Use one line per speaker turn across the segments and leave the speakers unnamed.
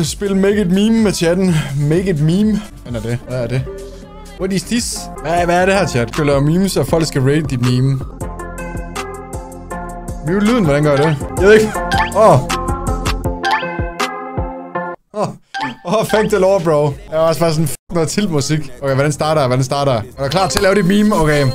Spil Make It Meme med chatten. Make It Meme. Hvad er det? Hvad er det? What is this? Hvad er det her, chat? Skal lave memes, og folk skal rate dit meme. Mute lyden, hvordan gør det? Jeg ved ikke. Fuck the lore, bro. Jeg var også bare sådan noget til musik. Okay, hvordan starter jeg? Er du klar til at lave dit meme? Okay.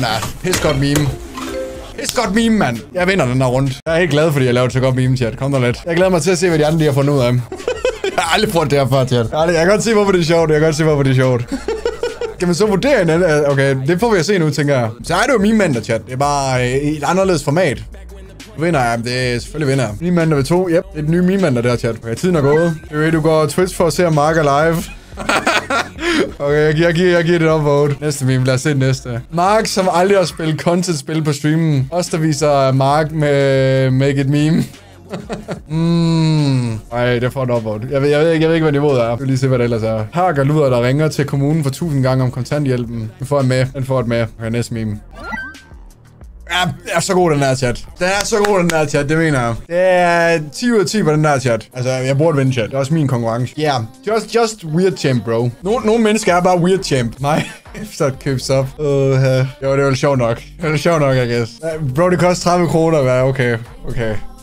Nej. Pis godt meme. Pis godt meme, mand. Jeg vinder den her rundt. Jeg er helt glad, fordi jeg lavede så godt meme, chat. Kom der lidt. Jeg glæder mig til at se, hvad de andre de har fundet ud af. Jeg har aldrig prøvet det her før, chat. Jeg kan godt se, hvorfor det er sjovt. Kan man så vurdere en anden? Okay, det får vi at se nu, tænker jeg. Så er det jo meme mandag, chat. Det er bare i et anderledes format. Vinder jeg, det er selvfølgelig vinder. Meme mandag ved 2. Yep, det er et nye meme mandag der, chat. Okay, tiden er gået. Du går Twitch for at se Mark live. Okay, jeg giver det et upvote. Næste meme, lad os se det næste. Mark, som aldrig har spillet content-spil på streamen. Også der viser Mark med Make It Meme. Ej, det får et upvote. Jeg ved ikke, hvad niveauet er. Jeg vil lige se, hvad det ellers er. Hakker lyder, der ringer til kommunen for 1000 gange om kontanthjælpen. Den får et med. Okay, næste meme. Ja, det er så god den her chat. Det mener jeg. Det er 10 ud af 10 på den der chat. Altså, jeg burde vinde chat. Det er også min konkurrence. Yeah, just weird champ, bro. Nogle mennesker er bare weird champ. Nej, efter et købs op. Jo, det var sjovt nok. I guess. Bro, det koster 30 kroner at være okay.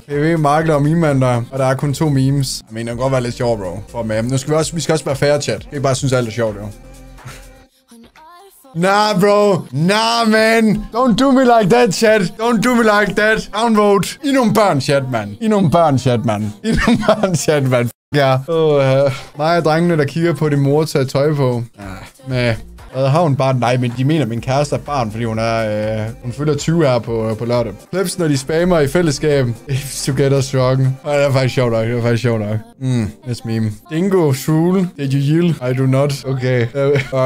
PV, Markler og meme-mander, og der er kun 2 memes. Jeg mener, det kan godt være lidt sjovt, bro. For med. Nu skal vi skal også være fair, chat. Jeg bare synes, alt er sjovt, jo. Nah, bro. Nah, man. Don't do me like that, chat. Downvote. I er nogle børn, chat, man. Ja. Mig og drengene, der kigger på din mor tage tøj på. Med. Har hun barn? Nej, men de mener, at min kæreste er barn, fordi hun fylder 20 her på lørdag. Clips, når de spammer i fællesskab. If together strong. Det er faktisk sjovt nok. Næste meme. Dingo, Shrool. Did you yield? I do not. Okay.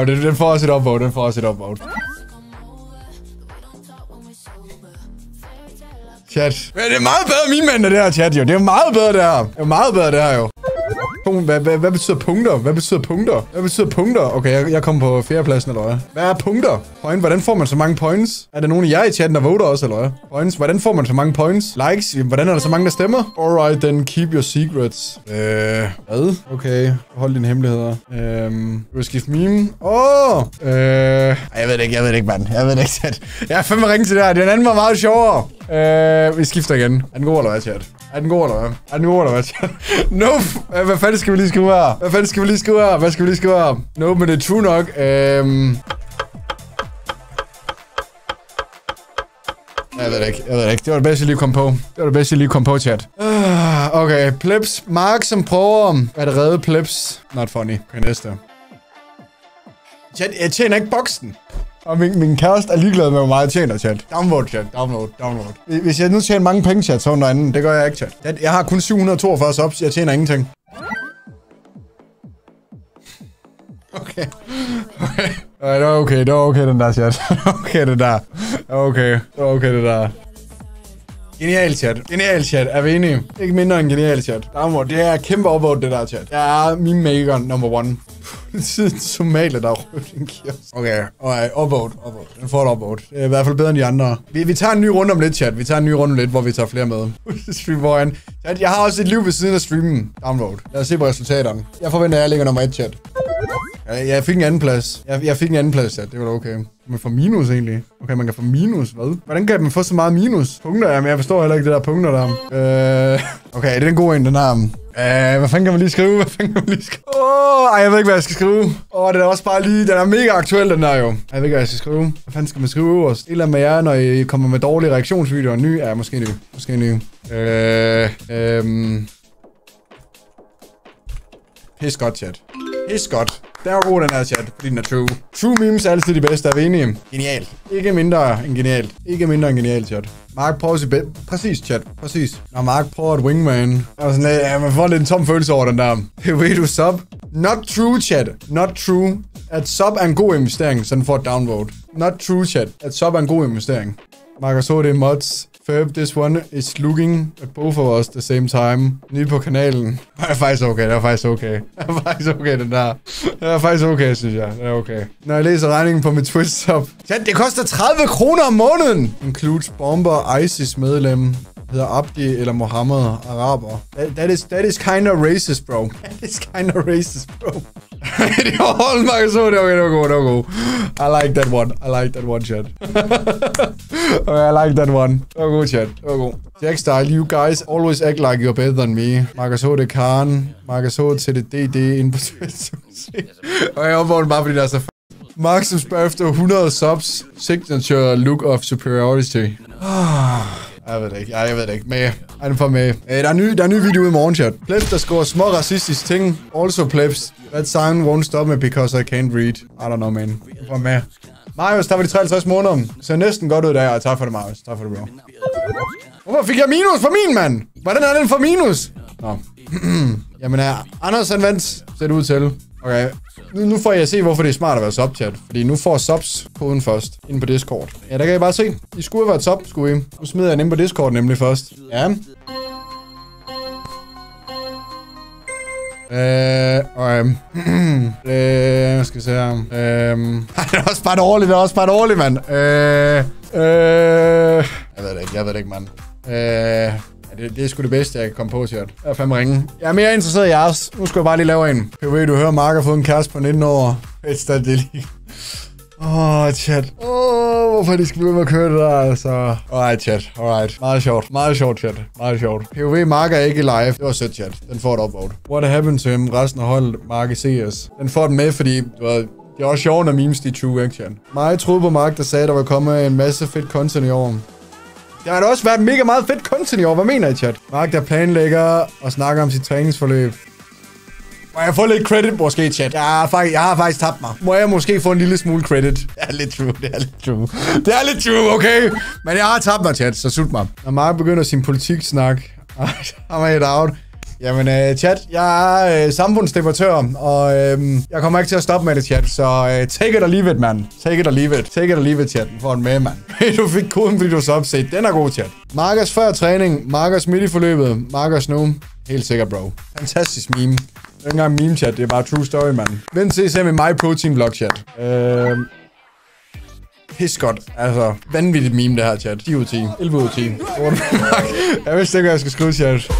Den får også et upvote. Chat. Men det er meget bedre meme end det her, chat, jo. Det er meget bedre, det her, jo. Hvad betyder punkter? Okay, jeg kom på 4. pladsen, eller hvad? Hvad er punkter? Point, hvordan får man så mange points? Er der nogen af jer i chatten, der voter også, eller hvad? Points, hvordan får man så mange points? Likes, hvordan er der så mange, der stemmer? Alright, then keep your secrets. Hvad? Okay, hold dine hemmeligheder. Du vil skifte meme? Jeg ved det ikke, mand. Chat. Jeg er fandme ringe til det her. Den anden var meget sjovere. Vi skifter igen. Er den god, eller hvad, chat? Chat? Nope. Hvad fanden skal vi lige skrive her? Nope, men det er true nok. Jeg ved det ikke. Det var det bedste, jeg lige kom på. Chat. Okay, plebs. Mark, som prøver at redde plebs. Not funny. Okay, næste. Chat, jeg tjener ikke boksen. Og min kæreste er ligeglad med, hvor meget jeg tjener, chat. Downvote, chat. Downvote. Hvis jeg nu tjener mange penge, chat, så er noget andet. Det gør jeg ikke, chat. Jeg har kun 742 subs. Jeg tjener ingenting. Okay. Det var okay, den der, chat. Okay, det der. Genial, chat. Er vi enige? Ikke mindre end genial, chat. Downvote. Det er kæmpe upvote, det der, chat. Jeg er meme maker number 1. Somalia, der er rødt en kiosk. Okay, upvote. Den får et upvote. Det er i hvert fald bedre end de andre. Vi tager en ny runde om lidt, chat. Hvor vi tager flere med. Stream foran. Jeg har også et liv ved siden af streamen. Downvote. Lad os se på resultaterne. Jeg forventer, at jeg ligger nummer 1, chat. Jeg fik en anden plads. Jeg fik en anden plads, chat. Det var da okay. Man får minus, egentlig. Okay, man kan få minus. Hvad? Hvordan kan man få så meget minus? Punkter? Jamen, jeg forstår heller ikke det der punkter der. Okay, det er en god en, den her. Hvad fanden kan man lige skrive? Jeg ved ikke, hvad jeg skal skrive. Det er også bare lige... Den er mega aktuel, den der jo. Jeg ved ikke, hvad jeg skal skrive. Hvad fanden skal man skrive øverst? Et eller andet med jer, når I kommer med dårlige reaktionsvideoer. Ny? Ja, måske ny. Pis godt, chat. Pis godt. Den var god, den her, chat, fordi den er true. True memes er altid de bedste, er vi enige? Genial. Ikke mindre end genialt, chat. Mark prøver sit bedste. Præcis, chat. Præcis. Når Mark prøver et wingman. Man får lidt en tom følelse over den der. Way to sub. Not true, chat. Not true. At sub er en god investering, så den får et downvote. Not true, chat. At sub er en god investering. Markus H. det er mods. Ferb, this one is looking at both of us the same time. Ny på kanalen. Det er faktisk okay, det er faktisk okay. Det er faktisk okay, den der. Det er faktisk okay, synes jeg. Det er okay. Når jeg læser regningen på mit Twitch-shop. Ja, det koster 30 kroner om måneden. Includes bomber, ISIS medlem. Hedder Abdi eller Mohammed, araber. That is kind of racist, bro. That is kind of racist, bro. Det var holdt mig så, det var god. I like that one, chat. Okay, I like that one. Det var god, chat. Det var god. Jack Style, you guys always act like you're better than me. Markus H. det Karen. Markus H. til det DD ind på Twitch. Og jeg opvågner bare, fordi der er så Mark, som spørger efter 100 subs. Signature look of superiority. Jeg ved det ikke. Med. Er den for med? Der er ny video i morgen, chat. Plebs, der skriver små racistiske ting. Also plebs. That sign won't stop me because I can't read. I don't know, man. For med. Marius, der var de 53 måneder. Så næsten godt ud der. Tak for det, Marius. Tak for det, bro. Hvorfor fik jeg minus for min, mand? Hvordan er den for minus? Nå. Jamen, Anders han vandt, ser det ud til. Okay. Nu får jeg at se, hvorfor det er smart at være sub-chat. Fordi nu får subs koden først, inde på Discord. Ja, der kan I bare se. I skulle have været sub, skulle I. Nu smider jeg den inde på Discord nemlig først. Ja. Hvad skal jeg sige her? Det er også bare dårligt, mand. Jeg ved det ikke, mand. Det er sgu det bedste, jeg kan komme på, chat. Jeg er fandme ringe. Jeg er mere interesseret i jeres. Nu skal jeg bare lige lave en. PV, du hører, Mark har fået en kæreste på 19 år. Det lige. Chat. Hvorfor de skal blive med at køre det der, altså. Alright, chat. Alright. Meget sjovt, chat. Meget sjovt. PV, Mark er ikke live. Det var sødt, chat. Den får et upvote. What happened to him? Resten af holdet, Mark i CS. Den får den med, fordi det er også sjovt, når memes de er true, ikke, chat? Mig troede på Mark, der sagde, der var kommet en masse fedt content i år. Der har da også været mega meget fedt content i år. Hvad mener I, chat? Mark, der planlægger og snakker om sit træningsforløb. Må jeg få lidt credit, måske, chat? Jeg har faktisk tabt mig. Må jeg måske få en lille smule credit? Det er lidt true, okay? Men jeg har tabt mig, chat, så sut mig. Når Mark begynder sin politik-snak, I'm head out. Jamen, chat, jeg er samfundsdebattør, og jeg kommer ikke til at stoppe med det, chat. Så take it or leave it, man. Take it or leave it, chat. For en med, mand. Du fik koden, fordi du så opset. Den er god, chat. Markers før træning, Markers midt i forløbet, Markers nu. Helt sikkert, bro. Fantastisk meme. Det er ikke engang meme, chat. Det er bare true story, mand. Vent til at se med My Protein Vlog, chat. Pis godt. Altså, vanvittigt meme, det her, chat. 10 ud af 10. 11 ud af 10. Jeg vidste ikke, hvad jeg skal skrive, chat.